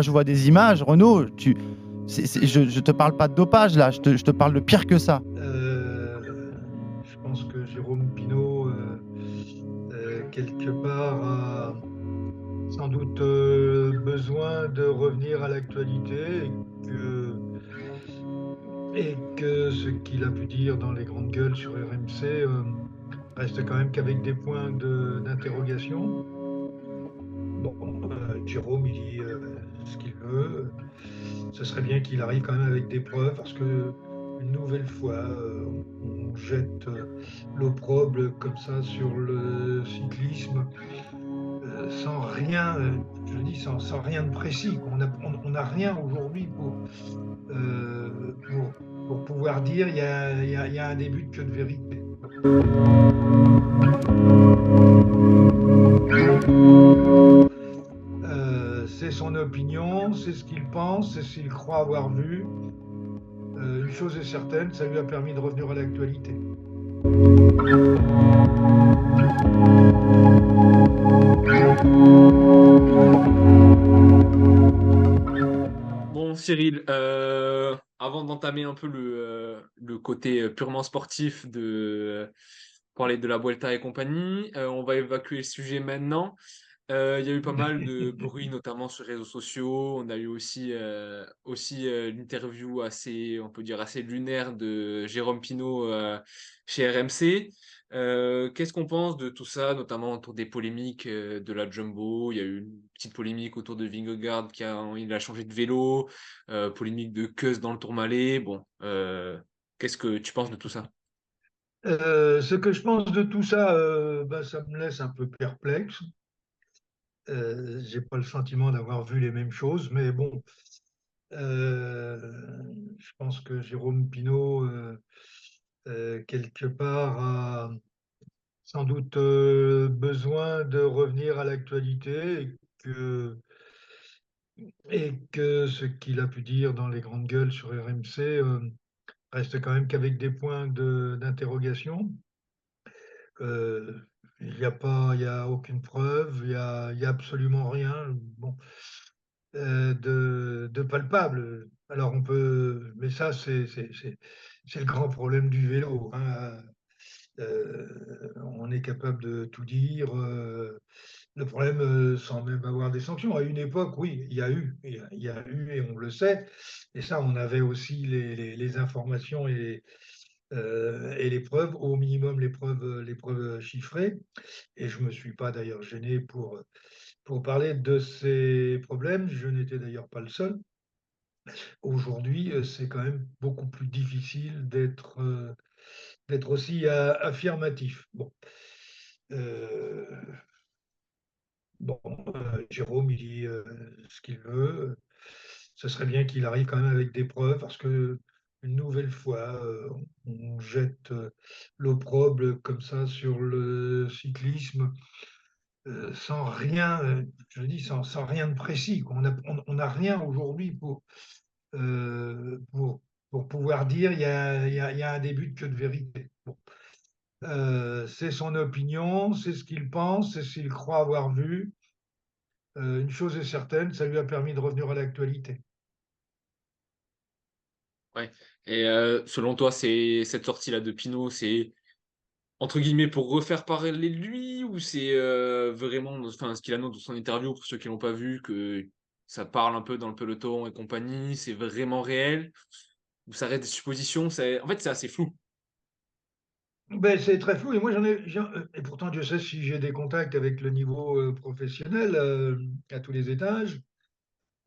moi, je vois des images, Renaud, je te parle pas de dopage, là, je te parle de pire que ça. Je pense que Jérôme Pinault, quelque part, a sans doute besoin de revenir à l'actualité et que ce qu'il a pu dire dans les grandes gueules sur RMC reste quand même qu'avec des points d'interrogation. Bon, Jérôme, il dit ce qu'il veut. Ce serait bien qu'il arrive quand même avec des preuves parce que une nouvelle fois, on jette l'opprobre comme ça sur le cyclisme sans rien, je dis sans rien de précis. On n'a rien aujourd'hui pour pouvoir dire il y a un début de queue de vérité. C'est son opinion, c'est ce qu'il pense, c'est ce qu'il croit avoir vu. Une chose est certaine, ça lui a permis de revenir à l'actualité. Bon, Cyril, avant d'entamer un peu le côté purement sportif de parler de la Vuelta et compagnie, on va évacuer le sujet maintenant. Il y a eu pas mal de bruit, notamment sur les réseaux sociaux. On a eu aussi l'interview assez, on peut dire, assez lunaire de Jérôme Pinault chez RMC. Qu'est-ce qu'on pense de tout ça, notamment autour des polémiques de la Jumbo? Il y a eu une petite polémique autour de Vingegaard il a changé de vélo, polémique de Kuss dans le Tourmalet. Bon, qu'est-ce que tu penses de tout ça? Ce que je pense de tout ça, ça me laisse un peu perplexe. J'ai pas le sentiment d'avoir vu les mêmes choses, mais bon, je pense que Jérôme Pinault, quelque part, a sans doute besoin de revenir à l'actualité et que ce qu'il a pu dire dans les grandes gueules sur RMC reste quand même qu'avec des points d'interrogation. Euh, il y a aucune preuve, il y a absolument rien. Bon, de palpable. Alors on peut, mais ça c'est le grand problème du vélo, hein. On est capable de tout dire. Le problème, sans même avoir des sanctions. À une époque, oui, il y a eu, et on le sait. Et ça, on avait aussi les informations et les preuves, au minimum les preuves chiffrées. Et je me suis pas d'ailleurs gêné pour parler de ces problèmes. Je n'étais d'ailleurs pas le seul. Aujourd'hui, c'est quand même beaucoup plus difficile d'être aussi affirmatif. Bon. Euh, bon, Jérôme, il dit ce qu'il veut. Ce serait bien qu'il arrive quand même avec des preuves parce que une nouvelle fois, on jette l'opprobre comme ça sur le cyclisme sans rien, je dis sans rien de précis. On n'a rien aujourd'hui pour pouvoir dire il y a un début de queue de vérité. Bon. C'est son opinion, c'est ce qu'il pense, c'est ce qu'il croit avoir vu. Une chose est certaine, ça lui a permis de revenir à l'actualité. Ouais. Et selon toi, c'est cette sortie-là de Pinault, c'est entre guillemets pour refaire parler de lui ou c'est vraiment, enfin, ce qu'il annonce dans son interview pour ceux qui l'ont pas vu, que ça parle un peu dans le peloton et compagnie, c'est vraiment réel ou ça reste des suppositions, en fait, c'est assez flou. Ben, c'est très flou et moi et pourtant Dieu sait si j'ai des contacts avec le niveau professionnel à tous les étages.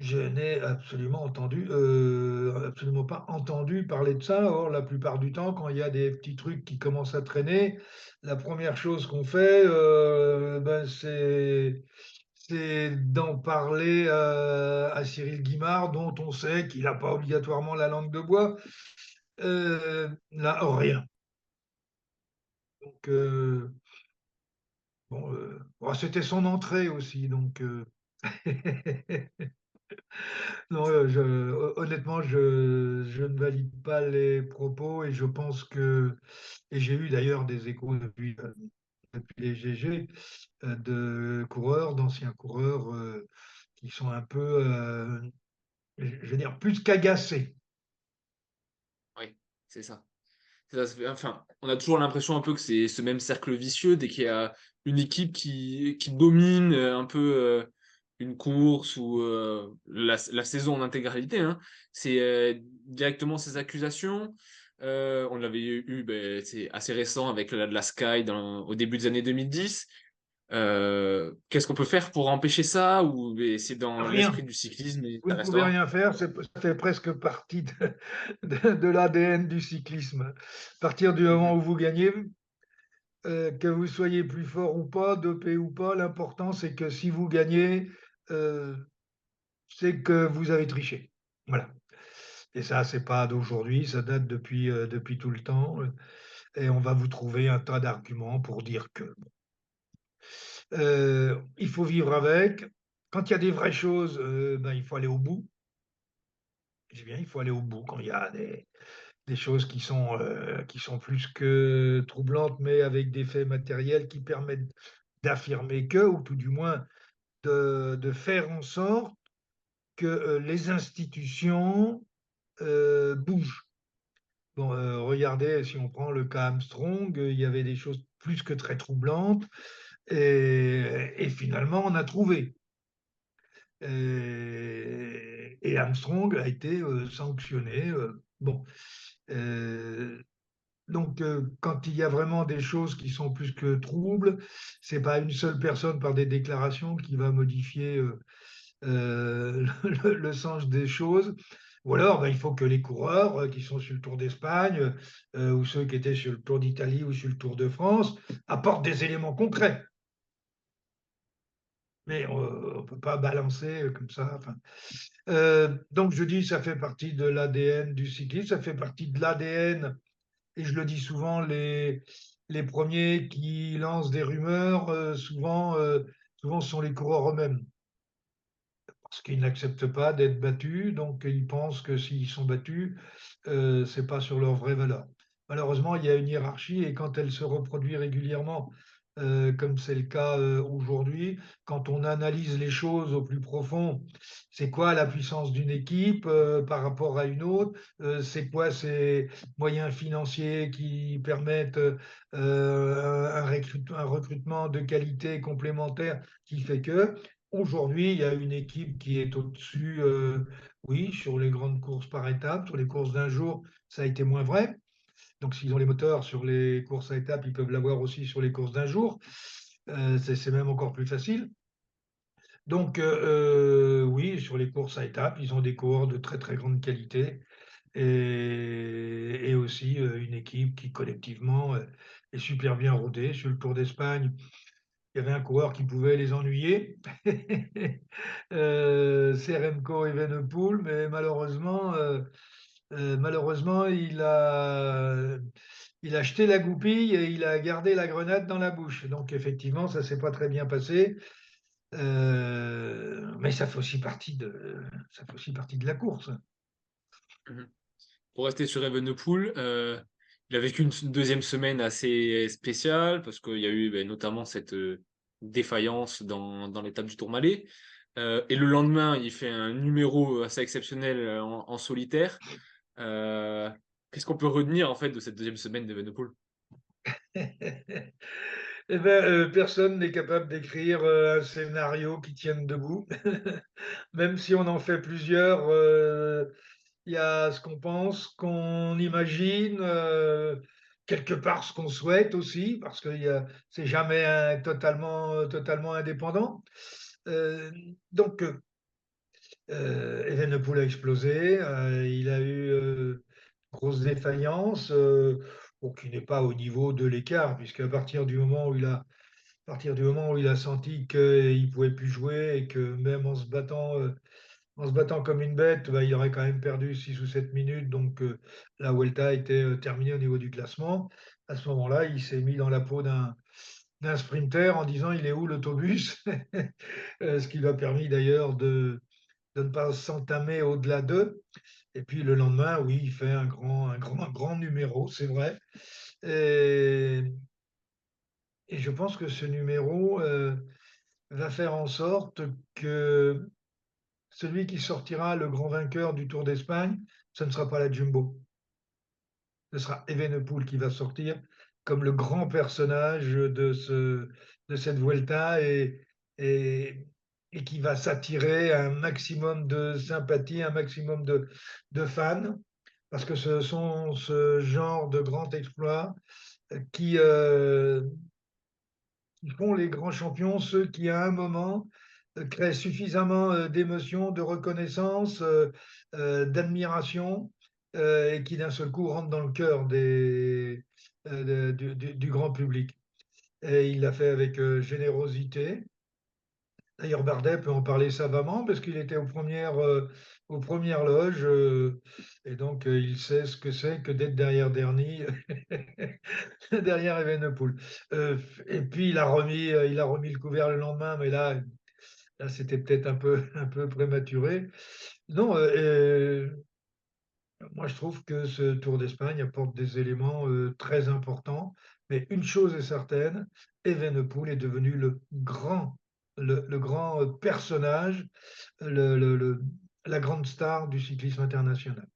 Je n'ai absolument pas entendu parler de ça. Or, la plupart du temps, quand il y a des petits trucs qui commencent à traîner, la première chose qu'on fait, c'est d'en parler à Cyril Guimard, dont on sait qu'il n'a pas obligatoirement la langue de bois. Là, rien. Donc, bon, bon, c'était son entrée aussi, donc. Non, honnêtement, je ne valide pas les propos et je pense et j'ai eu d'ailleurs des échos depuis les GG de coureurs, d'anciens coureurs qui sont un peu, je veux dire, plus qu'agacés. Oui, c'est ça. Enfin, on a toujours l'impression un peu que c'est ce même cercle vicieux dès qu'il y a une équipe qui domine un peu une course ou la saison en intégralité, hein. C'est directement ces accusations. On l'avait eu, ben, c'est assez récent avec la Sky au début des années 2010. Qu'est-ce qu'on peut faire pour empêcher ça ou ben, c'est dans Rien. l'esprit du cyclisme et Vous ça ne pouvez restera? rien faire, ça fait presque partie de l'ADN du cyclisme. À partir du moment Mhm. où vous gagnez, que vous soyez plus fort ou pas, dopé ou pas, l'important c'est que si vous gagnez, euh, c'est que vous avez triché. Voilà. Et ça, c'est pas d'aujourd'hui, ça date depuis tout le temps. Et on va vous trouver un tas d'arguments pour dire que il faut vivre avec. Quand il y a des vraies choses, ben, il faut aller au bout. Je dis bien, il faut aller au bout quand il y a des choses qui sont plus que troublantes, mais avec des faits matériels qui permettent d'affirmer que, ou tout du moins de faire en sorte que les institutions bougent. Bon, regardez, si on prend le cas Armstrong, il y avait des choses plus que très troublantes, et finalement, on a trouvé. Et Armstrong a été sanctionné. Bon, euh, donc, quand il y a vraiment des choses qui sont plus que troubles, c'est pas une seule personne par des déclarations qui va modifier le sens des choses. Ou alors, ben, il faut que les coureurs qui sont sur le Tour d'Espagne, ou ceux qui étaient sur le Tour d'Italie ou sur le Tour de France, apportent des éléments concrets. Mais on ne peut pas balancer comme ça. Enfin, donc, je dis, ça fait partie de l'ADN du cyclisme, ça fait partie de l'ADN, et je le dis souvent, les premiers qui lancent des rumeurs, souvent ce sont les coureurs eux-mêmes, parce qu'ils n'acceptent pas d'être battus, donc ils pensent que s'ils sont battus, c'est pas sur leur vraie valeur. Malheureusement, il y a une hiérarchie, et quand elle se reproduit régulièrement, comme c'est le cas aujourd'hui, quand on analyse les choses au plus profond, c'est quoi la puissance d'une équipe par rapport à une autre? C'est quoi ces moyens financiers qui permettent un recrutement de qualité complémentaire qui fait que aujourd'hui, il y a une équipe qui est au-dessus, oui, sur les grandes courses par étapes. Sur les courses d'un jour, ça a été moins vrai. Donc, s'ils ont les moteurs sur les courses à étapes, ils peuvent l'avoir aussi sur les courses d'un jour. C'est même encore plus facile. Donc, oui, sur les courses à étapes, ils ont des coureurs de très très grande qualité, et aussi une équipe qui collectivement est super bien rodée. Sur le Tour d'Espagne, il y avait un coureur qui pouvait les ennuyer, c'est Remco Evenepoel, mais malheureusement, il a jeté la goupille et il a gardé la grenade dans la bouche. Donc effectivement, ça s'est pas très bien passé, mais ça fait aussi partie de la course. Mhm. Pour rester sur Evenepoel, il a vécu une deuxième semaine assez spéciale parce qu'il y a eu ben, notamment cette défaillance dans l'étape du Tourmalet. Et le lendemain, il fait un numéro assez exceptionnel en solitaire. Euh, Qu'est-ce qu'on peut retenir en fait de cette deuxième semaine d'Evenepoel? Eh ben, personne n'est capable d'écrire un scénario qui tienne debout. Même si on en fait plusieurs, il y a ce qu'on pense, ce qu'on imagine, quelque part ce qu'on souhaite aussi, parce que c'est jamais totalement indépendant. Euh, donc, Evenepoel a explosé, il a eu grosse défaillance, qui n'est pas au niveau de l'écart, puisqu'à partir du moment où il a senti qu'il ne pouvait plus jouer, et que même en se battant comme une bête, bah, il aurait quand même perdu 6 ou 7 minutes. Donc la Vuelta était terminée au niveau du classement. À ce moment-là, il s'est mis dans la peau d'un sprinter en disant il est où l'autobus? Ce qui lui a permis d'ailleurs de ne pas s'entamer au-delà d'eux. Et puis le lendemain, oui, il fait un grand numéro, c'est vrai. Et, et je pense que ce numéro va faire en sorte que celui qui sortira le grand vainqueur du Tour d'Espagne, ce ne sera pas la Jumbo. Ce sera Evenepoel qui va sortir comme le grand personnage de cette Vuelta et, et qui va s'attirer un maximum de sympathie, un maximum de fans, parce que ce sont ce genre de grands exploits qui, qui font les grands champions, ceux qui à un moment créent suffisamment d'émotions, de reconnaissance, d'admiration, et qui d'un seul coup rentrent dans le cœur du grand public. Et il l'a fait avec générosité. D'ailleurs, Bardet peut en parler savamment parce qu'il était aux premières loges, et donc il sait ce que c'est que d'être derrière Dernier, derrière Evenepoel. Et puis il a remis le couvert le lendemain, mais là c'était peut-être un peu prématuré. Non, moi je trouve que ce Tour d'Espagne apporte des éléments très importants, mais une chose est certaine, Evenepoel est devenu le grand personnage, le, le- le- la grande star du cyclisme international.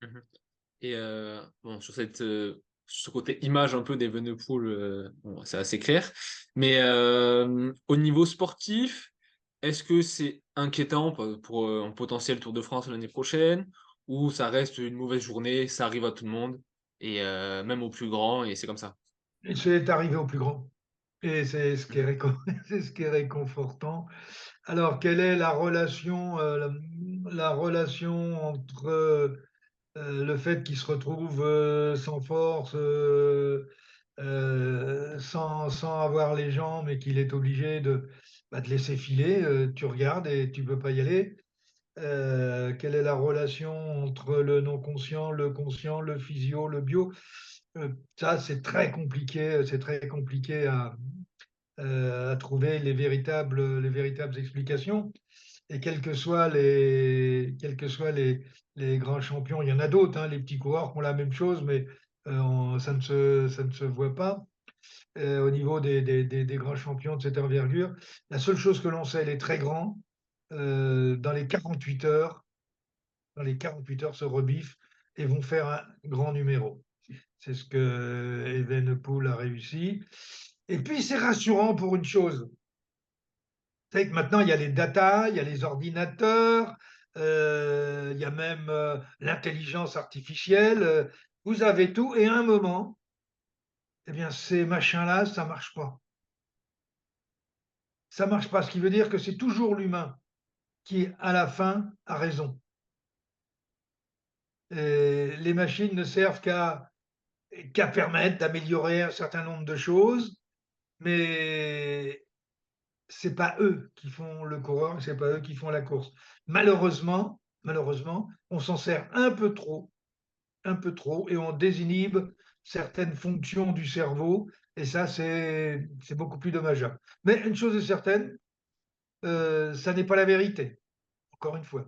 Mhm. Et bon, sur ce côté image un peu d'Evenepoel, bon, c'est assez clair. Mais au niveau sportif, est-ce que c'est inquiétant pour un potentiel Tour de France l'année prochaine, ou ça reste une mauvaise journée, ça arrive à tout le monde, et même aux plus grands, et c'est comme ça? Et c'est arrivé au plus grand. Et c'est ce qui est, Mhm. c'est ce qui est réconfortant. Alors, quelle est la relation, la relation entre le fait qu'il se retrouve sans force, sans avoir les jambes et qu'il est obligé de laisser filer, tu regardes et tu ne peux pas y aller. Quelle est la relation entre le non-conscient, le conscient, le physio, le bio? Ça, c'est très compliqué à trouver les véritables explications. Et les grands champions, il y en a d'autres, hein, les petits coureurs qui ont la même chose, mais ça ne se voit pas au niveau des grands champions de cette envergure. La seule chose que l'on sait, les très grands, dans les 48 heures, se rebiffent et vont faire un grand numéro. C'est ce que Evenepoel a réussi. Et puis, c'est rassurant pour une chose. C'est que maintenant, il y a les data, il y a les ordinateurs, il y a même l'intelligence artificielle. Vous avez tout. Et à un moment, eh bien, ces machins-là, ça marche pas. Ça marche pas. Ce qui veut dire que c'est toujours l'humain qui, à la fin, a raison. Et les machines ne servent qu'à permettre d'améliorer un certain nombre de choses, mais c'est pas eux qui font le coureur, c'est pas eux qui font la course. Malheureusement, on s'en sert un peu trop, et on désinhibe certaines fonctions du cerveau, et ça, c'est beaucoup plus dommageable. Mais une chose est certaine, ça n'est pas la vérité, encore une fois.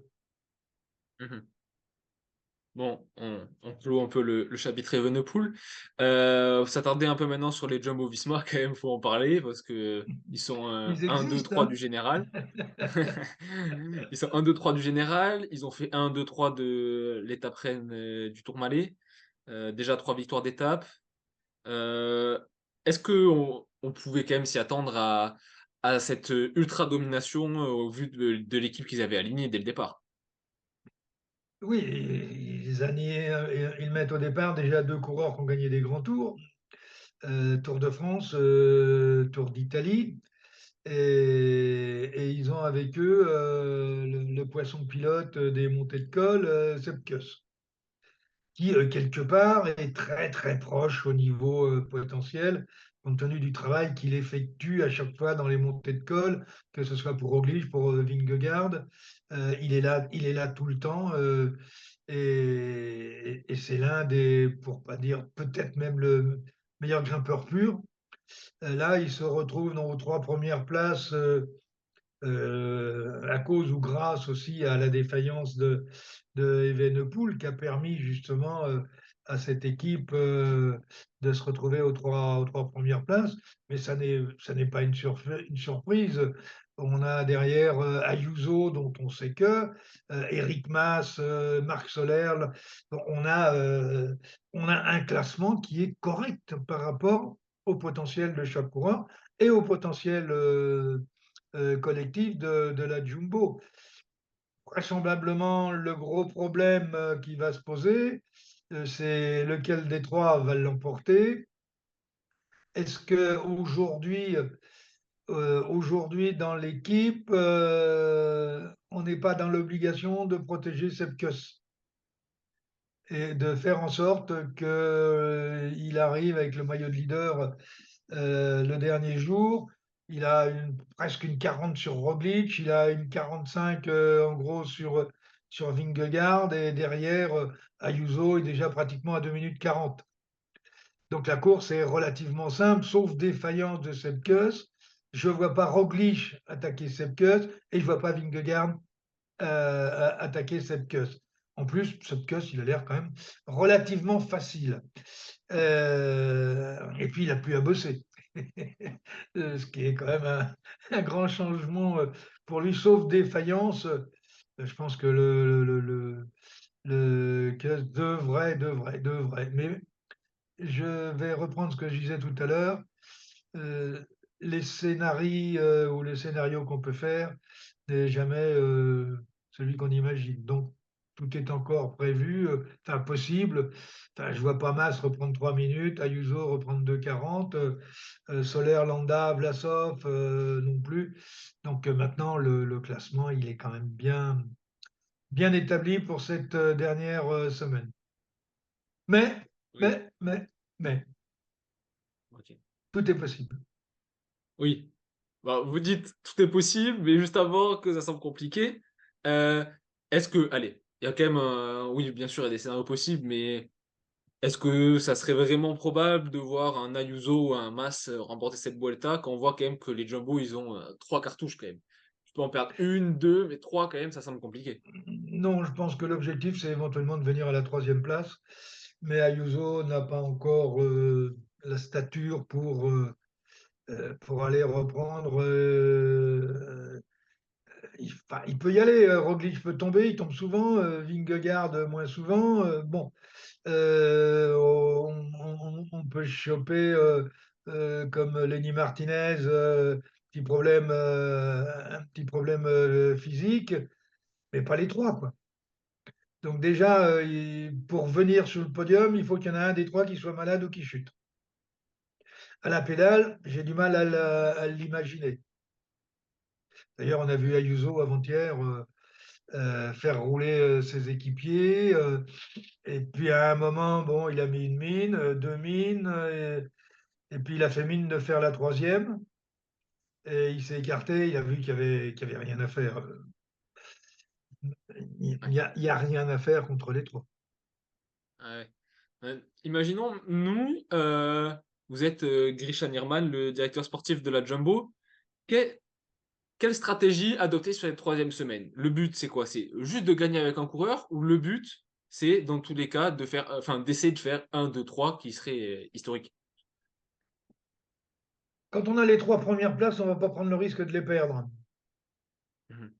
Mhm. Bon, on clôt un peu le chapitre Evenepoel. S'attarder un peu maintenant sur les Jumbo-Visma, quand même, faut en parler, parce que ils sont Ils 1, 2, existent, 3 du hein. général. Ils sont 1, 2, 3 du général. Ils ont fait 1, 2, 3 de l'étape reine du Tourmalet. Déjà 3 victoires d'étape. Euh, Est-ce on pouvait quand même s'y attendre à cette ultra domination au vu de l'équipe qu'ils avaient alignée dès le départ? Oui, ils mettent au départ déjà deux coureurs qui ont gagné des grands tours, Tour de France, Tour d'Italie. Et ils ont avec eux le poisson pilote des montées de col, Sepp Kuss, qui, quelque part, est très très proche au niveau potentiel, compte tenu du travail qu'il effectue à chaque fois dans les montées de col, que ce soit pour Roglic, pour Vingegaard. Il est là tout le temps, et c'est l'un des, pour pas dire peut-être même le meilleur grimpeur pur. Là, il se retrouve dans aux trois premières places, à cause ou grâce aussi à la défaillance de Evenepoel, qui a permis justement à cette équipe de se retrouver aux trois premières places. Mais ça n'est pas une surprise. On a derrière Ayuso, dont on sait que, Eric Mas, Marc Soler. On a un classement qui est correct par rapport au potentiel de chaque coureur et au potentiel collectif de la Jumbo. Vraisemblablement, le gros problème qui va se poser, c'est lequel des trois va l'emporter. Est-ce qu'aujourd'hui, dans l'équipe, on n'est pas dans l'obligation de protéger Sepkus et de faire en sorte qu'il arrive avec le maillot de leader le dernier jour. Il a presque une 40 sur Roglic, il a une 45 en gros sur Vingegaard, et derrière, Ayuso est déjà pratiquement à 2 minutes 40. Donc la course est relativement simple, sauf défaillance de Sepkus. Je ne vois pas Roglic attaquer Sepkus et je ne vois pas Vingegaard attaquer Sepkus. En plus, Sepkus, il a l'air quand même relativement facile. Et puis, il n'a plus à bosser. Ce qui est quand même un grand changement pour lui, sauf défaillance. Je pense que le Kuss devrait. Mais je vais reprendre ce que je disais tout à l'heure. Les scénarios ou le scénario qu'on peut faire n'est jamais celui qu'on imagine. Donc, tout est encore prévu, enfin possible. Enfin, je vois pas Mas reprendre 3 minutes, Ayuso reprendre 2,40, Soler, Landa, Vlasov non plus. Donc maintenant, le classement, il est quand même bien établi pour cette dernière semaine. Mais, Oui, mais, mais, mais, ok. tout est possible. Oui. Bah, vous dites tout est possible, mais juste avant que ça semble compliqué, euh, est-ce que, allez, il y a quand même, oui, bien sûr, il y a des scénarios possibles, mais est-ce que ça serait vraiment probable de voir un Ayuso ou un Mas remporter cette Vuelta quand on voit quand même que les Jumbo, ils ont 3 cartouches quand même? Tu peux en perdre une, deux, mais 3 quand même, ça semble compliqué. Non, je pense que l'objectif, c'est éventuellement de venir à la 3e place. Mais Ayuso n'a pas encore la stature pour aller reprendre. Enfin, il peut y aller. Roglic peut tomber, il tombe souvent. Vingegaard moins souvent. Bon, on peut choper comme Lenny Martinez, un petit problème physique, mais pas les trois, quoi. Donc déjà, pour venir sur le podium, il faut qu'il y en ait un des trois qui soit malade ou qui chute. À la pédale, j'ai du mal à l'imaginer. D'ailleurs, on a vu Ayuso avant-hier faire rouler ses équipiers. Et puis à un moment, bon, il a mis une mine, deux mines, et puis il a fait mine de faire la troisième. Et il s'est écarté, il a vu qu'il y avait rien à faire. Il Ouais. n'y a, il y a rien à faire contre les trois. Ouais. Imaginons, nous, vous êtes Grisha Nirman, le directeur sportif de la Jumbo. Que- Quelle stratégie adopter sur les 3e semaines? Le but, c'est quoi? C'est juste de gagner avec un coureur ou le but, c'est dans tous les cas de faire, enfin, d'essayer de faire un, 2, 3 qui serait historique. Quand on a les trois premières places, on ne va pas prendre le risque de les perdre. Mhm.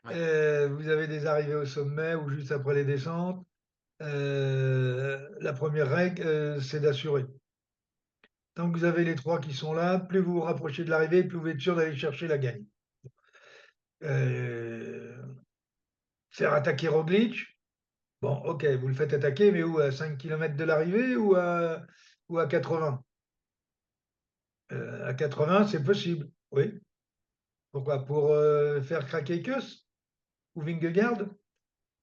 Ouais. Vous avez des arrivées au sommet ou juste après les descentes. La première règle, c'est d'assurer. Tant que vous avez les trois qui sont là, plus vous vous rapprochez de l'arrivée, plus vous êtes sûr d'aller chercher la gagne. Euh, Faire attaquer Roglic, bon, ok, vous le faites attaquer, mais où? À 5 km de l'arrivée ou à 80? À 80, c'est possible, oui. Pourquoi? Pour faire craquer Kuss ou Vingegaard? Vous ne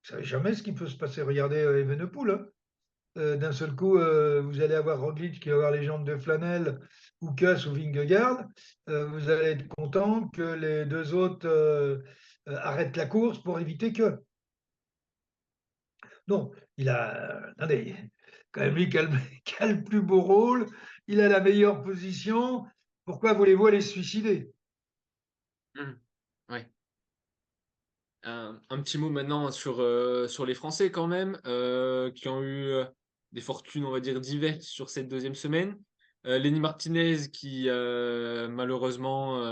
savez jamais ce qui peut se passer. Regardez Evenepoel, hein. D'un seul coup, vous allez avoir Roglic qui va avoir les jambes de flanelle, ou Kuss ou Vingegaard. Vous allez être content que les deux autres arrêtent la course pour éviter que. Non, attendez, quand même lui qui a le plus beau rôle, il a la meilleure position. Pourquoi voulez-vous aller se suicider? Mhm. Ouais. Un petit mot maintenant sur les Français quand même, qui ont eu des fortunes, on va dire, diverses sur cette 2e semaine. Lenny Martinez qui malheureusement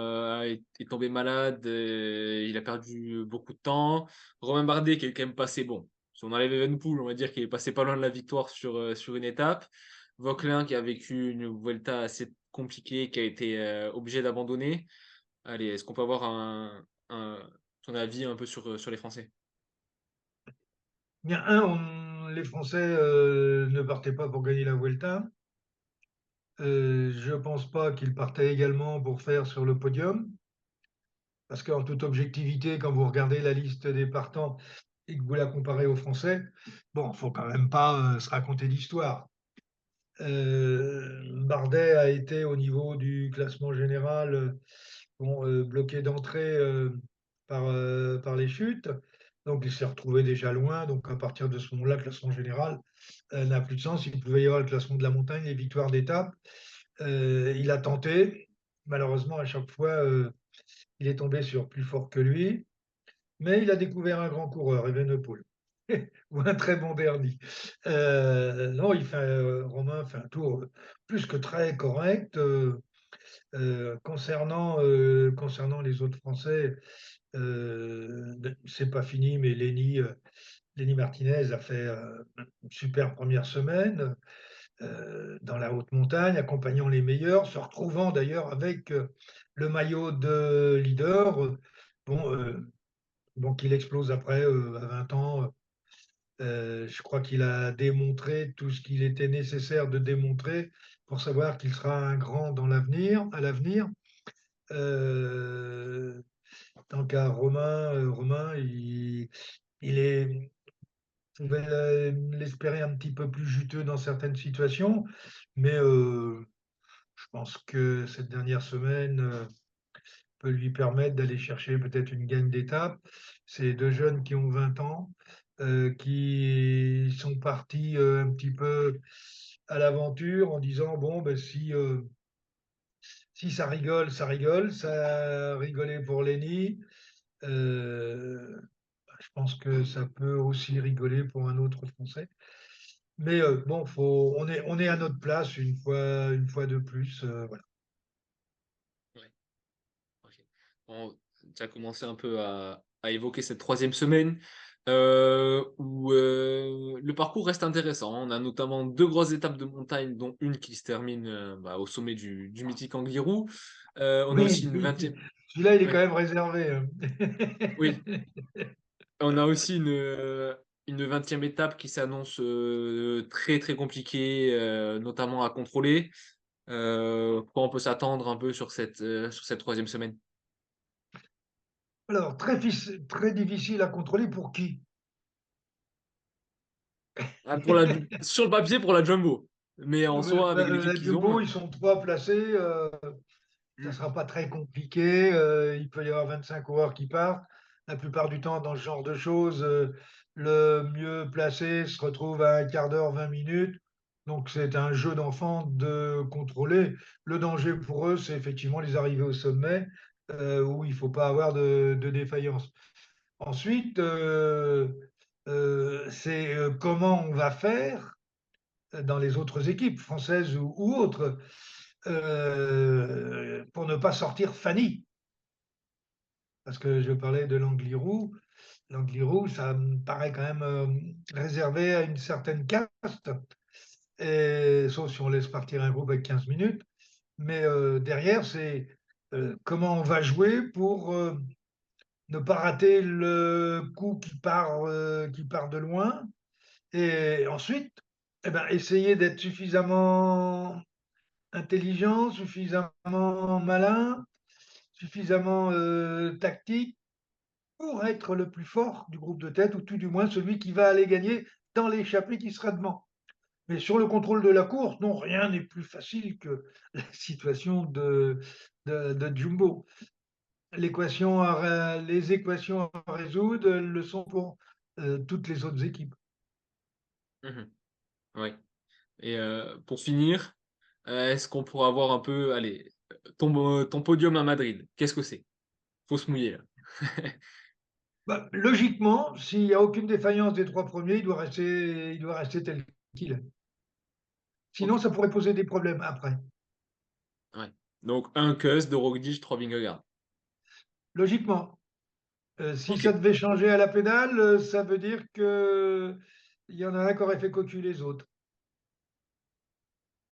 est tombé malade, il a perdu beaucoup de temps. Romain Bardet qui est quand même passé, bon, si on enlève Evenepoel, on va dire qu'il est passé pas loin de la victoire sur une étape. Vauquelin qui a vécu une Vuelta assez compliquée, qui a été obligé d'abandonner. Allez, est-ce qu'on peut avoir ton avis un peu sur les Français? Bien, les Français ne partaient pas pour gagner la Vuelta. Je ne pense pas qu'ils partaient également pour faire sur le podium, parce qu'en toute objectivité, quand vous regardez la liste des partants et que vous la comparez aux Français, bon, faut quand même pas se raconter d'histoire. Bardet a été au niveau du classement général bloqué d'entrée par les chutes. Donc il s'est retrouvé déjà loin. Donc à partir de ce moment-là, le classement général n'a plus de sens. Il pouvait y avoir le classement de la montagne, les victoires d'étape. Il a tenté. Malheureusement, à chaque fois, il est tombé sur plus fort que lui. Mais il a découvert un grand coureur, Evenepoel, ou un très bon dernier. Non, Romain fait un tour plus que très correct. Concernant les autres Français, c'est pas fini, mais Lenny Martinez a fait une super première semaine dans la haute montagne, accompagnant les meilleurs, se retrouvant d'ailleurs avec le maillot de leader. Bon, donc il explose après à 20 ans. Je crois qu'il a démontré tout ce qu'il était nécessaire de démontrer pour savoir qu'il sera un grand à l'avenir. Euh, Tant qu'à Romain, il pouvait l'espérer un petit peu plus juteux dans certaines situations, mais je pense que cette dernière semaine peut lui permettre d'aller chercher peut-être une gagne d'étape. C'est deux jeunes qui ont 20 ans, qui sont partis un petit peu à l'aventure en disant, bon, ben, si ça rigole, ça rigole. Ça a rigolé pour Lenny. Euh, je pense que ça peut aussi rigoler pour un autre Français. Mais bon, on est à notre place une fois de plus. Voilà. Ouais, ok. Bon, tu as commencé un peu à évoquer cette troisième semaine où le parcours reste intéressant. On a notamment deux grosses étapes de montagne, dont une qui se termine au sommet du mythique Angliru. On a aussi Oui, une oui, 20e. celui-là, il est quand Ouais, même réservé, hein. oui, on a aussi une 20e étape qui s'annonce très très compliquée, notamment à contrôler. Quoi on peut s'attendre un peu sur cette troisième semaine? Alors, très difficile à contrôler pour qui? Ah, sur le papier pour la Jumbo, mais en soi, avec l'équipe La qu'ils ont. Jumbo, ils sont trois placés. Ça ne Hmm, sera pas très compliqué. Il peut y avoir 25 coureurs qui partent. La plupart du temps, dans ce genre de choses, le mieux placé se retrouve à un quart d'heure, 20 minutes. Donc, c'est un jeu d'enfant de contrôler. Le danger pour eux, c'est effectivement les arrivées au sommet où il ne faut pas avoir de défaillance. Ensuite, c'est comment on va faire dans les autres équipes, françaises ou autres, pour ne pas sortir Fanny. Parce que je parlais de l'Angliru. L'Angliru, ça me paraît quand même réservé à une certaine caste, sauf si on laisse partir un groupe avec 15 minutes. Mais derrière, c'est comment on va jouer pour ne pas rater le coup qui part de loin. Et ensuite, eh ben, essayer d'être suffisamment intelligent, suffisamment malin, suffisamment tactique pour être le plus fort du groupe de tête, ou tout du moins celui qui va aller gagner dans l'échappée qui sera devant. Mais sur le contrôle de la course, non, rien n'est plus facile que la situation de Jumbo. Les équations à résoudre le sont pour toutes les autres équipes. mhm, ouais. Et pour finir, est-ce qu'on pourra avoir un peu, allez, ton podium à Madrid? Qu'est-ce que c'est? Faut se mouiller là. Bah, logiquement, s'il n'y a aucune défaillance des trois premiers, il doit rester tel qu'il est. Ok. Sinon, ça pourrait poser des problèmes après. Ouais. Donc, un Kuss, deux Roglic, trois Vingegaard. Logiquement. Si Ok. ça devait changer à la pédale, ça veut dire qu'il y en a un qui aurait fait cocu les autres.